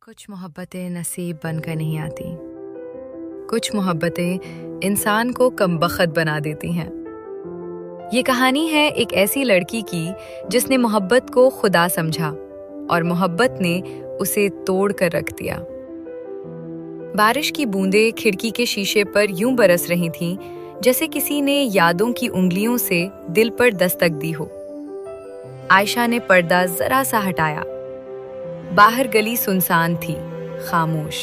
कुछ मोहब्बतें नसीब बनकर नहीं आती। कुछ मोहब्बतें इंसान को कमबख्त बना देती हैं। ये कहानी है एक ऐसी लड़की की जिसने मोहब्बत को खुदा समझा और मोहब्बत ने उसे तोड़ कर रख दिया। बारिश की बूंदें खिड़की के शीशे पर यूं बरस रही थीं जैसे किसी ने यादों की उंगलियों से दिल पर दस्तक दी हो। आयशा ने पर्दा जरा सा हटाया। बाहर गली सुनसान थी, खामोश,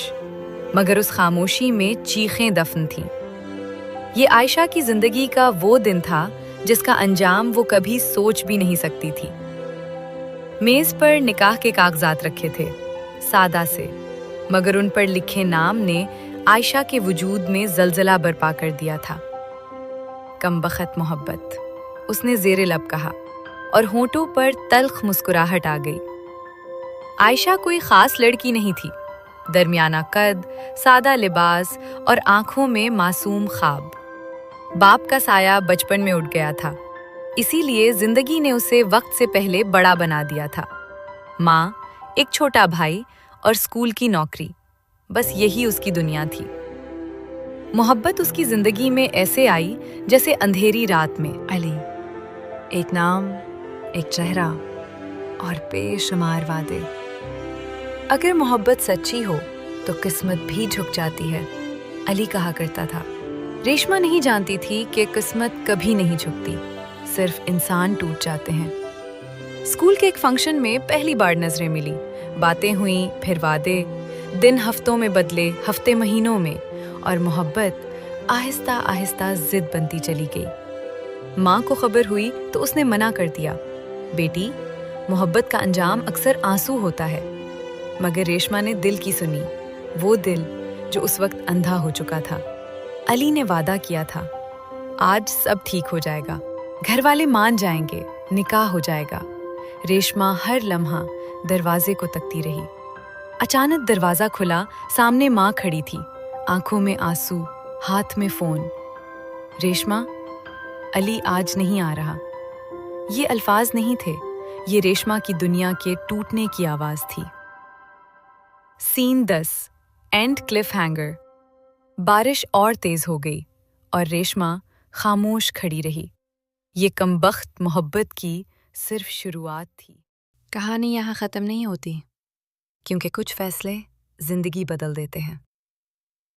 मगर उस खामोशी में चीखें दफन थीं। ये आयशा की जिंदगी का वो दिन था जिसका अंजाम वो कभी सोच भी नहीं सकती थी। मेज पर निकाह के कागजात रखे थे, सादा से, मगर उन पर लिखे नाम ने आयशा के वजूद में जलजला बरपा कर दिया था। कमबख्त मोहब्बत, उसने ज़ेरे लब कहा और होंठों पर तल्ख मुस्कुराहट आ गई। आयशा कोई खास लड़की नहीं थी। दरमियाना कद, सादा लिबास और आंखों में मासूम ख्वाब। बाप का साया बचपन में उठ गया था, इसीलिए जिंदगी ने उसे वक्त से पहले बड़ा बना दिया था। माँ, एक छोटा भाई और स्कूल की नौकरी, बस यही उसकी दुनिया थी। मोहब्बत उसकी जिंदगी में ऐसे आई जैसे अंधेरी रात में। अली, एक नाम, एक चेहरा और बेशुमार वादे। अगर मोहब्बत सच्ची हो तो किस्मत भी झुक जाती है, अली कहा करता था। रेशमा नहीं जानती थी कि किस्मत कभी नहीं झुकती, सिर्फ इंसान टूट जाते हैं। स्कूल के एक फंक्शन में पहली बार नजरें मिली, बातें हुई, फिर वादे। दिन हफ्तों में बदले, हफ्ते महीनों में, और मोहब्बत आहिस्ता आहिस्ता जिद बनती चली गई। माँ को खबर हुई तो उसने मना कर दिया, बेटी, मोहब्बत का अंजाम अक्सर आंसू होता है। मगर रेशमा ने दिल की सुनी, वो दिल जो उस वक्त अंधा हो चुका था। अली ने वादा किया था, आज सब ठीक हो जाएगा, घर वाले मान जाएंगे, निकाह हो जाएगा। रेशमा हर लम्हा दरवाजे को तकती रही। अचानक दरवाजा खुला, सामने माँ खड़ी थी, आंखों में आंसू, हाथ में फोन। रेशमा, अली आज नहीं आ रहा। ये अल्फाज नहीं थे, ये रेशमा की दुनिया के टूटने की आवाज थी। Scene 10, end cliffhanger. बारिश और तेज हो गई और रेशमा खामोश खड़ी रही। ये कमबख्त मोहब्बत की सिर्फ शुरुआत थी। कहानी यहाँ ख़त्म नहीं होती, क्योंकि कुछ फैसले जिंदगी बदल देते हैं।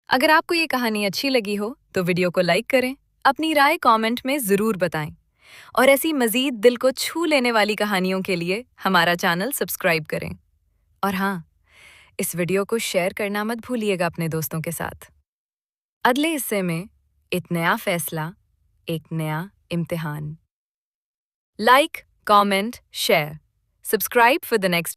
अगर आपको ये कहानी अच्छी लगी हो तो वीडियो को लाइक करें, अपनी राय कमेंट में ज़रूर बताएं, और ऐसी मज़ीद दिल को छू लेने वाली कहानियों के लिए हमारा चैनल सब्सक्राइब करें। और हाँ, इस वीडियो को शेयर करना मत भूलिएगा अपने दोस्तों के साथ। अगले हिस्से में एक नया फैसला, एक नया इम्तिहान। Like, comment, share, subscribe for the next